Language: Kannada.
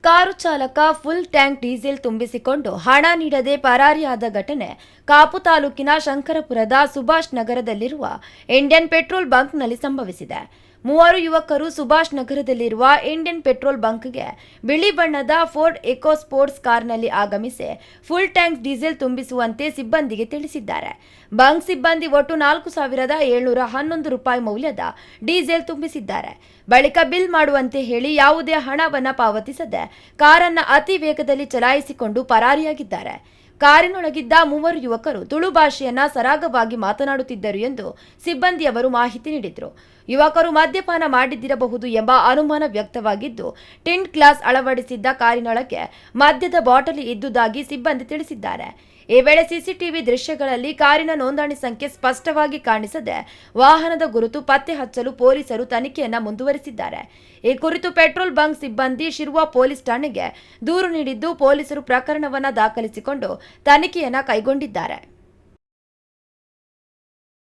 ಕಾರು ಚಾಲಕ ಫುಲ್ ಟ್ಯಾಂಕ್ ಡೀಸೆಲ್ ತುಂಬಿಸಿಕೊಂಡು ಹಣ ನೀಡದೆ ಪರಾರಿಯಾದ ಘಟನೆ ಕಾಪು ತಾಲೂಕಿನ ಶಂಕರಪುರದ ಸುಭಾಷ್ ನಗರದಲ್ಲಿರುವ ಇಂಡಿಯನ್ ಪೆಟ್ರೋಲ್ ಬಂಕ್ನಲ್ಲಿ ಸಂಭವಿಸಿದೆ. ಮೂವರು ಯುವಕರು ಸುಭಾಷ್ ನಗರದಲ್ಲಿರುವ ಇಂಡಿಯನ್ ಪೆಟ್ರೋಲ್ ಬಂಕ್ಗೆ ಬಿಳಿ ಬಣ್ಣದ ಫೋರ್ಡ್ ಎಕೋ ಸ್ಪೋರ್ಟ್ಸ್ ಕಾರ್ನಲ್ಲಿ ಆಗಮಿಸಿ ಫುಲ್ ಟ್ಯಾಂಕ್ ಡೀಸೆಲ್ ತುಂಬಿಸುವಂತೆ ಸಿಬ್ಬಂದಿಗೆ ತಿಳಿಸಿದ್ದಾರೆ. ಬಂಕ್ ಸಿಬ್ಬಂದಿ ಒಟ್ಟು 4,711 ರೂಪಾಯಿ ಮೌಲ್ಯದ ಡೀಸೆಲ್ ತುಂಬಿಸಿದ್ದಾರೆ. ಬಳಿಕ ಬಿಲ್ ಮಾಡುವಂತೆ ಹೇಳಿ ಯಾವುದೇ ಹಣವನ್ನು ಪಾವತಿಸದೆ ಕಾರನ್ನು ಅತಿ ವೇಗದಲ್ಲಿ ಚಲಾಯಿಸಿಕೊಂಡು ಪರಾರಿಯಾಗಿದ್ದಾರೆ. ಕಾರಿನೊಳಗಿದ್ದ ಮೂವರು ಯುವಕರು ತುಳು ಭಾಷೆಯನ್ನ ಸರಾಗವಾಗಿ ಮಾತನಾಡುತ್ತಿದ್ದರು ಎಂದು ಸಿಬ್ಬಂದಿಯವರು ಮಾಹಿತಿ ನೀಡಿದರು. ಯುವಕರು ಮದ್ಯಪಾನ ಮಾಡಿದ್ದಿರಬಹುದು ಎಂಬ ಅನುಮಾನ ವ್ಯಕ್ತವಾಗಿದ್ದು, ಟಿಂಟ್ ಗ್ಲಾಸ್ ಅಳವಡಿಸಿದ್ದ ಕಾರಿನೊಳಗೆ ಮದ್ಯದ ಬಾಟಲಿ ಇದ್ದುದಾಗಿ ಸಿಬ್ಬಂದಿ ತಿಳಿಸಿದ್ದಾರೆ. ಈ ವೇಳೆ ಸಿಸಿಟಿವಿ ದೃಶ್ಯಗಳಲ್ಲಿ ಕಾರಿನ ನೋಂದಣಿ ಸಂಖ್ಯೆ ಸ್ಪಷ್ಟವಾಗಿ ಕಾಣಿಸದೆ ವಾಹನದ ಗುರುತು ಪತ್ತೆ ಹಚ್ಚಲು ಪೊಲೀಸರು ತನಿಖೆಯನ್ನ ಮುಂದುವರೆಸಿದ್ದಾರೆ. ಈ ಕುರಿತು ಪೆಟ್ರೋಲ್ ಬಂಕ್ ಸಿಬ್ಬಂದಿ ಶಿರ್ವ ಪೊಲೀಸ್ ಠಾಣೆಗೆ ದೂರು ನೀಡಿದ್ದು, ಪೊಲೀಸರು ಪ್ರಕರಣವನ್ನು ದಾಖಲಿಸಿಕೊಂಡು ತನಿಖೆಯನ್ನ ಕೈಗೊಂಡಿದ್ದಾರೆ.